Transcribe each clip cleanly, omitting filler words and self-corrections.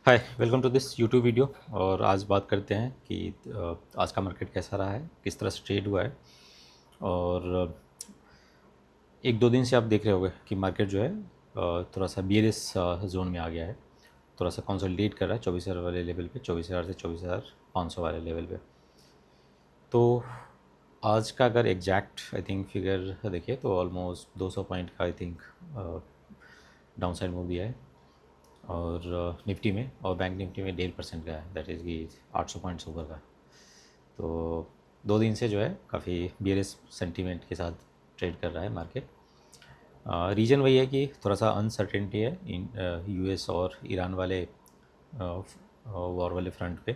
Hi welcome to this YouTube video. और आज बात करते हैं कि आज का मार्केट कैसा रहा है, किस तरह से ट्रेड हुआ है। और एक दो दिन से आप देख रहे होंगे कि मार्केट जो है थोड़ा सा बियरिश जोन में आ गया है। थोड़ा सा कंसोलिडेट कर रहा है 24,000 वाले लेवल पे, 24,000 से 24,500 वाले लेवल पे। तो आज का अगर एग्जैक्ट आई थिंक फिगर देखें तो ऑलमोस्ट 200 पॉइंट का I think down side move दिया है। और निफ्टी में और बैंक निफ्टी में 1.5% का है, दैट इज़ कि 800 पॉइंट्स ऊपर का। तो 2 दिन से जो है काफ़ी बियरिश सेंटीमेंट के साथ ट्रेड कर रहा है मार्केट। रीज़न वही है कि थोड़ा सा अनसर्टेनिटी है इन यूएस और ईरान वाले वॉर वाले फ्रंट पे।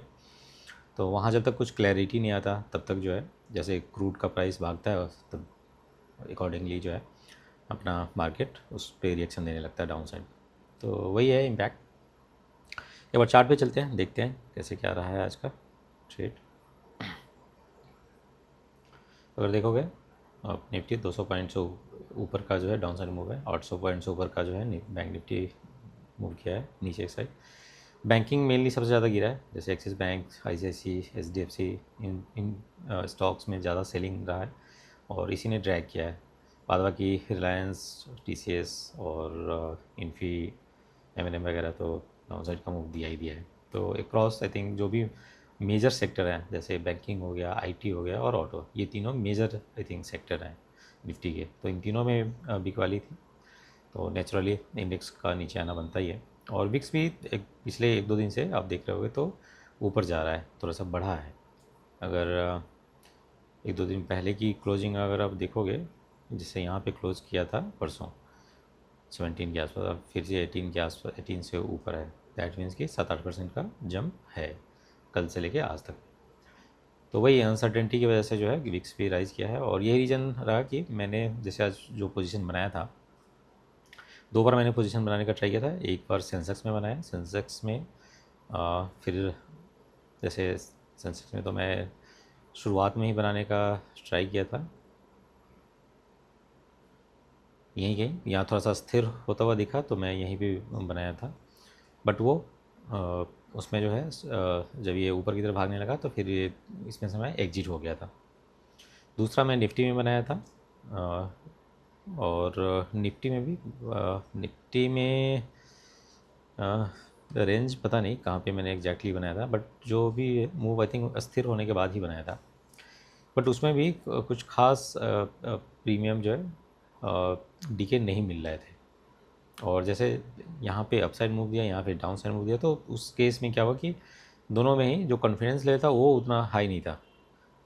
तो वहाँ जब तक कुछ क्लैरिटी नहीं आता तब तक जो है, जैसे क्रूड का प्राइस भागता है तब अकॉर्डिंगली जो है अपना मार्केट उस पर रिएक्शन देने लगता है डाउन साइड। तो वही है इम्पैक्ट। एक बार चार्ट पे चलते हैं, देखते हैं कैसे क्या रहा है आज का ट्रेड। अगर देखोगे आप निफ्टी 200 पॉइंट से ऊपर का जो है डाउन साइड मूव है, 800 पॉइंट से ऊपर का जो है बैंक निफ्टी मूव किया है नीचे एक साइड। बैंकिंग मेनली सबसे ज़्यादा गिरा है, जैसे एक्सिस बैंक, ICICI, HDFC, इन स्टॉक्स में ज़्यादा सेलिंग रहा है और इसी ने ड्रैग किया है। बाद बाकी रिलायंस, TCS और इन्फी, M&M वगैरह तो डाउन साइड का मूव दिया ही दिया है। तो अक्रॉस आई थिंक जो भी मेजर सेक्टर हैं, जैसे बैंकिंग हो गया, IT हो गया और ऑटो, ये तीनों मेजर आई थिंक सेक्टर हैं निफ्टी के। तो इन तीनों में बिकवाली थी, तो नेचुरली इंडेक्स का नीचे आना बनता ही है। और विक्स भी पिछले एक दो दिन से आप देख रहे होगे तो ऊपर जा रहा है, थोड़ा सा बढ़ा है। अगर एक दो दिन पहले की क्लोजिंग अगर आप देखोगे, जिससे यहाँ पे क्लोज़ किया था परसों 17 के आसपास, अब फिर से 18 के आसपास, 18 से ऊपर है। दैट मीन्स कि 7-8% का जंप है कल से लेके आज तक। तो वही अनसर्टेनिटी की वजह से जो है विक्स भी राइज़ किया है। और यही रीज़न रहा कि मैंने जैसे आज जो पोजीशन बनाया था, दो बार मैंने पोजीशन बनाने का ट्राई किया था। एक बार सेंसेक्स में बनाया, सेंसेक्स में फिर जैसे सेंसेक्स में तो मैं शुरुआत में ही बनाने का ट्राई किया था, यहीं कहीं यहाँ थोड़ा सा स्थिर होता हुआ दिखा तो मैं यहीं पे बनाया था। बट वो उसमें जो है जब ये ऊपर की तरफ भागने लगा तो फिर ये इसमें से मैं एग्जिट हो गया था। दूसरा मैं निफ्टी में बनाया था। और निफ्टी में भी निफ्टी में रेंज पता नहीं कहाँ पे मैंने एग्जैक्टली बनाया था, बट जो भी मूव आई थिंक अस्थिर होने के बाद ही बनाया था। बट उसमें भी कुछ खास प्रीमियम जो है डीके नहीं मिल रहे थे। और जैसे यहाँ पे अपसाइड मूव दिया, यहाँ पे डाउन साइड मूव दिया, तो उस केस में क्या हुआ कि दोनों में ही जो कॉन्फिडेंस लेवल था वो उतना हाई नहीं था।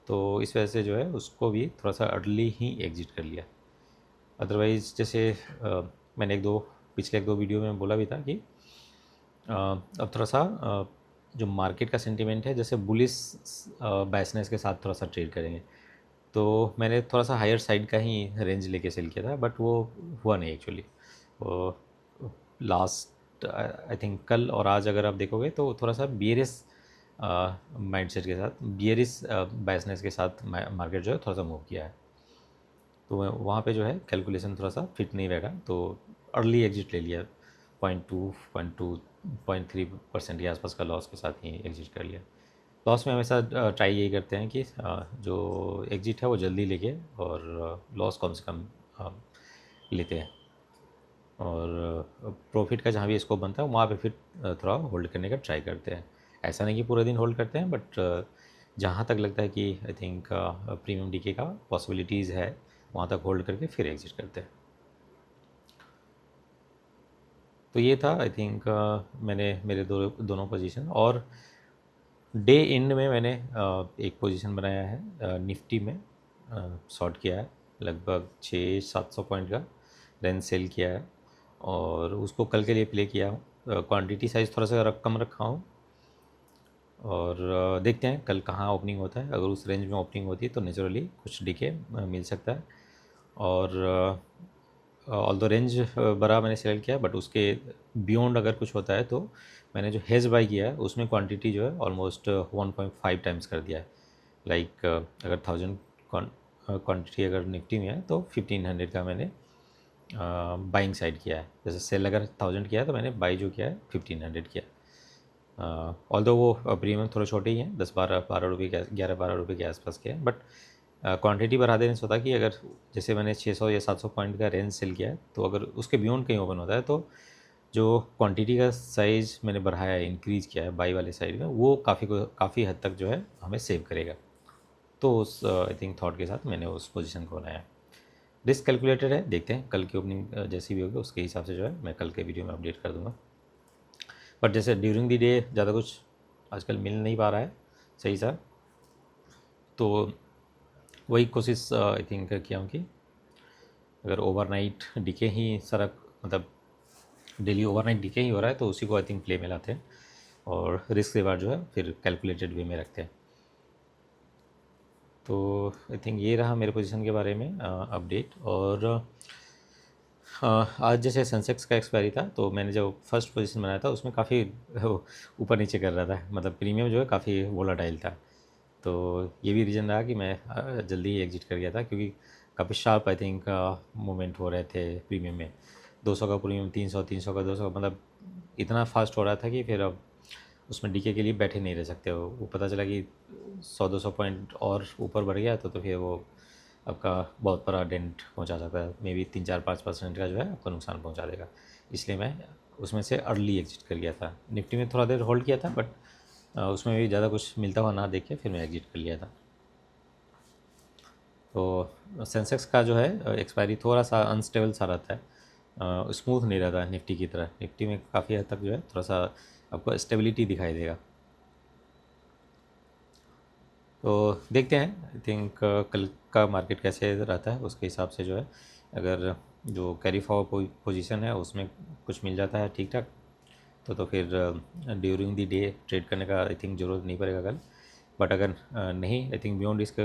तो इस वजह से जो है उसको भी थोड़ा सा अर्ली ही एग्जिट कर लिया। अदरवाइज़ जैसे मैंने पिछले एक दो वीडियो में बोला भी था कि अब थोड़ा सा जो मार्केट का सेंटीमेंट है, जैसे बुलिस बायसनेस के साथ थोड़ा सा ट्रेड करेंगे। तो मैंने थोड़ा सा हायर साइड का ही रेंज लेके सेल किया था, बट वो हुआ नहीं एक्चुअली। वो लास्ट आई थिंक कल और आज अगर आप देखोगे तो थोड़ा सा बियरिश माइंडसेट के साथ, बियरिश बायसनेस के साथ मार्केट जो है थोड़ा सा मूव किया है। तो वहाँ पे जो है कैलकुलेशन थोड़ा सा फिट नहीं बैठा, तो अर्ली एग्जिट ले लिया। 0.3% के आसपास का लॉस के साथ ही एग्जिट कर लिया। लॉस में हमेशा ट्राई यही करते हैं कि जो एग्जिट है वो जल्दी लेके और लॉस कम से कम लेते हैं। और प्रॉफिट का जहाँ भी स्कोप बनता है वहाँ पे फिर थोड़ा होल्ड करने का ट्राई करते हैं। ऐसा नहीं कि पूरे दिन होल्ड करते हैं, बट जहाँ तक लगता है कि आई थिंक प्रीमियम डीके का पॉसिबिलिटीज़ है वहाँ तक होल्ड करके फिर एग्जिट करते हैं। तो ये था आई थिंक मैंने मेरे दोनों पोजीशन। और डे एंड में मैंने एक पोजीशन बनाया है निफ्टी में, शॉर्ट किया है लगभग 600-700 पॉइंट का, देन सेल किया है और उसको कल के लिए प्ले किया हूँ। क्वांटिटी साइज़ थोड़ा सा कम रखा हूँ और देखते हैं कल कहाँ ओपनिंग होता है। अगर उस रेंज में ओपनिंग होती है तो नेचुरली कुछ डीके मिल सकता है। और ऑल द रेंज बड़ा मैंने सेलेक्ट किया, बट उसके बियॉन्ड अगर कुछ होता है तो मैंने जो हेज बाई किया है उसमें क्वांटिटी जो है ऑलमोस्ट 1.5 टाइम्स कर दिया है। लाइक अगर 1000 क्वांटिटी अगर निफ्टी में है तो 1500 का मैंने बाइंग साइड किया है। जैसे सेल अगर 1000 किया है तो मैंने बाई जो किया है 1500 किया है। ऑल्दो वो प्रीमियम थोड़े छोटे ही हैं, 10-12 रुपये के 11-12 रुपये के आसपास के हैं, बट क्वांटिटी बढ़ा देने से होता है कि अगर जैसे मैंने 600 या 700 पॉइंट का रेंज सेल किया है, तो अगर उसके बियॉन्ड कहीं ओपन होता है तो जो क्वांटिटी का साइज़ मैंने बढ़ाया है, इंक्रीज़ किया है बाई वाले साइड में, वो काफ़ी हद तक जो है हमें सेव करेगा। तो उस आई थिंक थॉट के साथ मैंने उस पोजीशन को बनाया। रिस्क कैलकुलेटेड है, देखते हैं कल की ओपनिंग जैसी भी होगी उसके हिसाब से जो है मैं कल के वीडियो में अपडेट कर दूँगा। बट जैसे ड्यूरिंग द डे ज़्यादा कुछ आजकल मिल नहीं पा रहा है सही सा, तो वही कोशिश आई थिंक किया हूँ कि अगर ओवरनाइट डीके ही सारा मतलब डेली ओवरनाइट डीके ही हो रहा है तो उसी को आई थिंक प्ले में लाते हैं और रिस्क रिवार्ड जो है फिर कैलकुलेटेड वे में रखते हैं। तो आई थिंक ये रहा मेरे पोजीशन के बारे में अपडेट। और आज जैसे सेंसेक्स का एक्सपायरी था तो मैंने जो फर्स्ट पोजीशन बनाया था उसमें काफ़ी ऊपर नीचे कर रहा था, मतलब प्रीमियम जो है काफ़ी वोलाटाइल था। तो ये भी रीज़न रहा कि मैं जल्दी ही एग्जिट कर गया था, क्योंकि काफ़ी शार्प आई थिंक मूवमेंट हो रहे थे प्रीमियम में। 200 का प्रीमियम 300, 300 का 200, मतलब इतना फास्ट हो रहा था कि फिर अब उसमें डीके के लिए बैठे नहीं रह सकते हो। वो पता चला कि 100-200 पॉइंट और ऊपर बढ़ गया तो फिर वो आपका बहुत बड़ा डेंट पहुंचा सकता है, मे बी 3-4-5% का जो है आपको नुकसान पहुंचा देगा। इसलिए मैं उसमें से अर्ली एग्जिट कर गया था। निफ्टी में थोड़ा देर होल्ड किया था, बट उसमें भी ज़्यादा कुछ मिलता हुआ ना देख के फिर मैं एग्जिट कर लिया था। तो सेंसेक्स का जो है एक्सपायरी थोड़ा सा अनस्टेबल सा रहता है, स्मूथ नहीं रहता है निफ्टी की तरह। निफ्टी में काफ़ी हद तक जो है थोड़ा सा आपको स्टेबिलिटी दिखाई देगा। तो देखते हैं आई थिंक कल का मार्केट कैसे रहता है उसके हिसाब से जो है, अगर जो कैरी फॉरवर्ड पोजीशन है उसमें कुछ मिल जाता है ठीक ठाक तो फिर ड्यूरिंग द डे ट्रेड करने का आई थिंक ज़रूरत नहीं पड़ेगा कल। बट अगर नहीं, आई थिंक बियॉन्ड रिस्क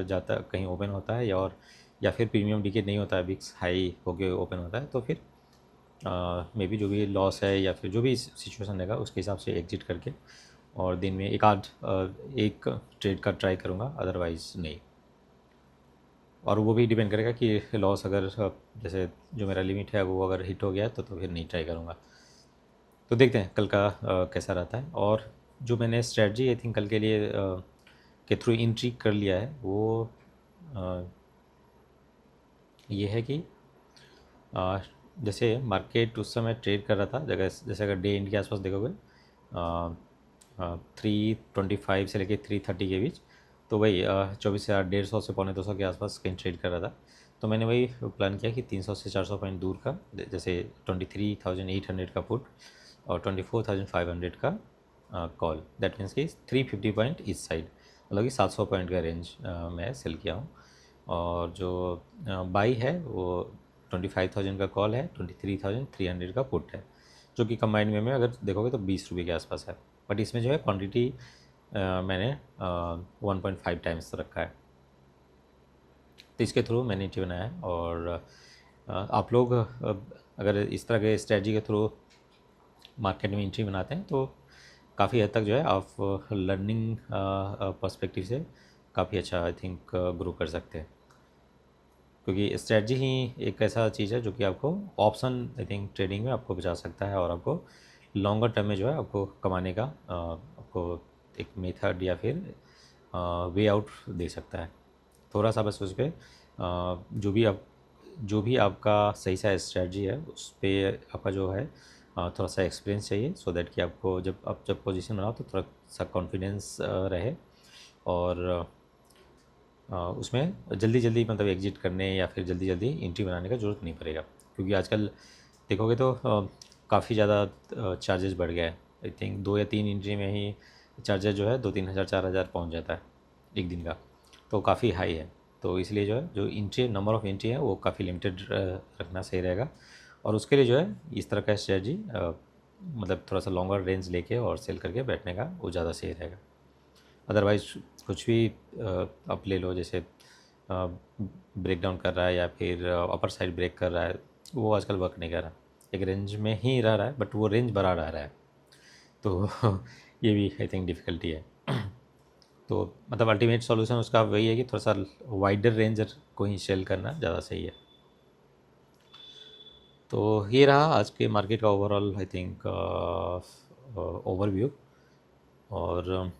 जाता कहीं ओपन होता है या फिर प्रीमियम डिके नहीं होता है, बिक्स हाई होके ओपन होता है, तो फिर मे बी जो भी लॉस है या फिर जो भी सिचुएशन रहेगा उसके हिसाब से एग्जिट करके और दिन में एक ट्रेड का ट्राई करूँगा, अदरवाइज़ नहीं। और वो भी डिपेंड करेगा कि लॉस अगर जैसे जो मेरा लिमिट है वो अगर हिट हो गया तो फिर नहीं ट्राई करूँगा। तो देखते हैं कल का कैसा रहता है। और जो मैंने स्ट्रेटजी आई थिंक कल के लिए के थ्रू एंट्री कर लिया है वो ये है कि जैसे मार्केट उस समय ट्रेड कर रहा था, जैसे अगर डे एंड के आसपास देखोगे 325 से लेके 330 के बीच, तो वही 24,150 से 250 के आसपास कहीं ट्रेड कर रहा था। तो मैंने वही प्लान किया कि 300 से 400 पॉइंट दूर का, जैसे 23,800 का पुट और 24,500 का कॉल, दैट मीन्स कि 350 पॉइंट इस साइड, मतलब कि 700 पॉइंट का रेंज मैं सेल किया हूँ। और जो बाई है वो 25,000 का कॉल है, 23,300 का पुट है, जो कि कंबाइंड में अगर देखोगे तो 20 रुपये के आसपास है। बट इसमें जो है क्वांटिटी मैंने 1.5 टाइम्स रखा है, तो इसके थ्रू मैंने एंट्री बनाया है। और आप लोग अगर इस तरह के स्ट्रेटजी के थ्रू मार्केट में एंट्री बनाते हैं तो काफ़ी हद तक जो है आप लर्निंग पर्सपेक्टिव से काफ़ी अच्छा आई थिंक ग्रो कर सकते हैं, क्योंकि स्ट्रेटजी ही एक ऐसा चीज़ है जो कि आपको ऑप्शन आई थिंक ट्रेडिंग में आपको बचा सकता है और आपको लॉन्गर टर्म में जो है आपको कमाने का आपको एक मेथड या फिर वे आउट दे सकता है। थोड़ा सा बस उस पर जो भी आपका सही सा स्ट्रेटजी है उस पर आपका जो है थोड़ा सा एक्सपीरियंस चाहिए, सो दैट कि आपको जब पोजीशन बनाओ तो थोड़ा सा कॉन्फिडेंस रहे और उसमें जल्दी जल्दी मतलब एग्जिट करने या फिर जल्दी जल्दी एंट्री बनाने का ज़रूरत नहीं पड़ेगा। क्योंकि आजकल देखोगे तो काफ़ी ज़्यादा चार्जेस बढ़ गया है। आई थिंक 2 या 3 एंट्री में ही चार्जेस जो है 2-3 हज़ार 4 हज़ार पहुँच जाता है एक दिन का, तो काफ़ी हाई है। तो इसलिए जो है जो एंट्री नंबर ऑफ़ एंट्री है वो काफ़ी लिमिटेड रखना सही रहेगा। और उसके लिए जो है इस तरह का स्ट्रेटजी मतलब थोड़ा सा लॉन्गर रेंज लेके और सेल करके बैठने का वो ज़्यादा सही रहेगा। अदरवाइज़ कुछ भी आप ले लो, जैसे ब्रेक डाउन कर रहा है या फिर अपर साइड ब्रेक कर रहा है, वो आजकल वर्क नहीं कर रहा। एक रेंज में ही रह रहा है बट वो रेंज बड़ा रह रहा है, तो ये भी आई थिंक डिफ़िकल्टी है। तो मतलब अल्टीमेट सॉल्यूशन उसका वही है कि थोड़ा सा वाइडर रेंज को ही सेल करना ज़्यादा सही है। तो ये रहा आज के मार्केट का ओवरऑल आई थिंक ओवरव्यू। और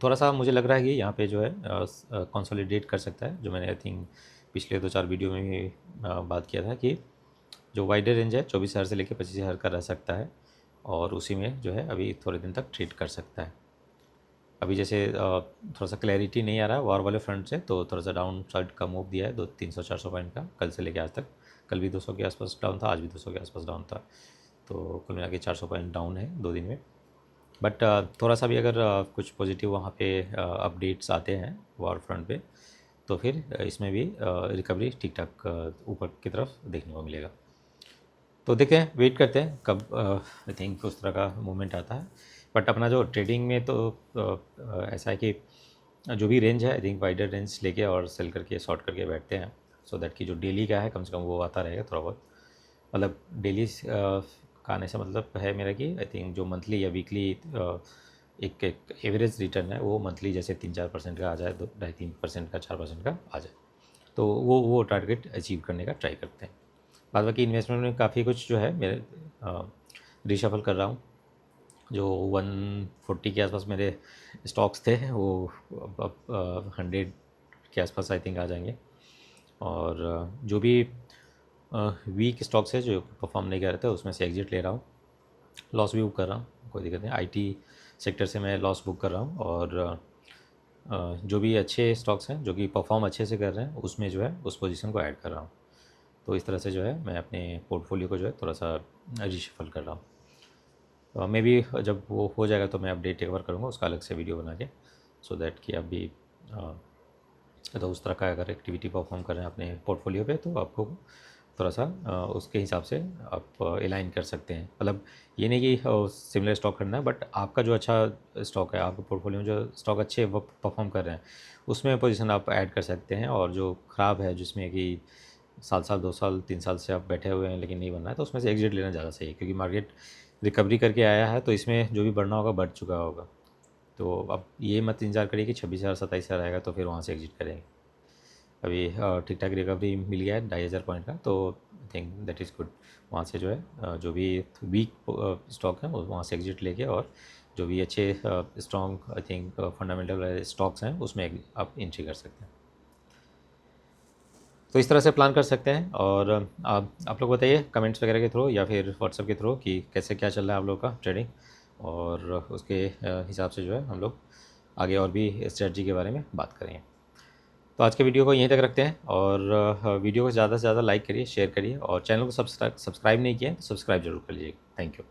थोड़ा सा मुझे लग रहा है कि यहाँ पे जो है कंसोलिडेट कर सकता है, जो मैंने आई थिंक पिछले 2-4 वीडियो में भी बात किया था कि जो वाइडर रेंज है 24,000 से लेकर 25,000 का रह सकता है, और उसी में जो है अभी थोड़े दिन तक ट्रेड कर सकता है। अभी जैसे थोड़ा सा क्लैरिटी नहीं आ रहा है वॉर वाले फ्रंट से, तो थोड़ा सा डाउन साइड का मूव दिया है 300-400 पॉइंट का कल से लेके आज तक। कल भी 200 के आसपास डाउन था, आज भी 200 के आसपास डाउन था, तो कुल मिला के 400 पॉइंट डाउन है 2 दिन में। बट थोड़ा सा भी अगर कुछ पॉजिटिव वहाँ पे अपडेट्स आते हैं वॉर फ्रंट पे, तो फिर इसमें भी रिकवरी ठीक ठाक ऊपर की तरफ देखने को मिलेगा। तो देखते हैं, वेट करते हैं कब आई थिंक उस तरह का मूवमेंट आता है। बट अपना जो ट्रेडिंग में तो ऐसा है कि जो भी रेंज है आई थिंक वाइडर रेंज लेके और सेल करके शॉर्ट करके बैठते हैं, सो दैट कि जो डेली का है कम से कम वो आता रहेगा थोड़ा बहुत। मतलब डेली का आने से मतलब है मेरा कि आई थिंक जो मंथली या वीकली एक एवरेज रिटर्न है वो मंथली जैसे 3-4% का आ जाए, 2-2.5-3% का, 4% का आ जाए, तो वो टारगेट अचीव करने का ट्राई करते हैं। बाद बाकी इन्वेस्टमेंट में काफ़ी कुछ जो है मेरे रिशफल कर रहा हूँ। जो 140 के आसपास मेरे स्टॉक्स थे वो अब 100 के आसपास आई थिंक आ जाएंगे। और जो भी वीक स्टॉक्स है जो परफॉर्म नहीं कर रहे थे उसमें से एग्जिट ले रहा हूँ। लॉस भी बुक कर रहा हूँ, कोई दिक्कत नहीं। आईटी सेक्टर से मैं लॉस बुक कर रहा हूँ, और जो भी अच्छे स्टॉक्स हैं जो कि परफॉर्म अच्छे से कर रहे हैं उसमें जो है उस पोजीशन को ऐड कर रहा हूँ। तो इस तरह से जो है मैं अपने पोर्टफोलियो को जो है थोड़ा सा रिशफल कर रहा हूँ। मे बी जब वो हो जाएगा तो मैं अपडेट एक बार करूँगा उसका अलग से वीडियो बना के, सो दैट कि आप भी तो उस तरह का अगर एक्टिविटी परफॉर्म कर रहे हैं अपने पोर्टफोलियो पे तो आपको थोड़ा सा उसके हिसाब से आप अलाइन कर सकते हैं। मतलब ये नहीं कि सिमिलर स्टॉक करना है, बट आपका जो अच्छा स्टॉक है, आपके पोर्टफोलियो में जो स्टॉक अच्छे परफॉर्म कर रहे हैं उसमें पोजीशन आप ऐड कर सकते हैं, और जो ख़राब है जिसमें कि साल 2 साल 3 साल से आप बैठे हुए हैं लेकिन नहीं बन रहा है, तो उसमें से एग्जिट लेना ज़्यादा सही है, क्योंकि मार्केट रिकवरी करके आया है तो इसमें जो भी बढ़ना होगा बढ़ चुका होगा। तो अब ये मत इंतजार करिए कि 26,000 27,000 आएगा तो फिर वहाँ से एग्जिट करेंगे। अभी ठीक ठाक रिकवरी मिल गया है 2,500 पॉइंट का, तो I think that is good. वहाँ से जो है जो भी वीक स्टॉक है वहाँ से एग्जिट लेके, और जो भी अच्छे strong I think fundamental stocks हैं उसमें आप एंट्री कर सकते हैं। तो इस तरह से प्लान कर सकते हैं। और आप लोग बताइए कमेंट्स वगैरह के थ्रू या फिर व्हाट्सएप के थ्रू कि कैसे क्या चल रहा है आप लोग का ट्रेडिंग, और उसके हिसाब से जो है हम लोग आगे और भी स्ट्रेटजी के बारे में बात करेंगे। तो आज के वीडियो को यहीं तक रखते हैं, और वीडियो को ज़्यादा से ज़्यादा लाइक करिए, शेयर करिए, और चैनल को सब्सक्राइब नहीं किया तो सब्सक्राइब जरूर कर लीजिएगा। Thank you.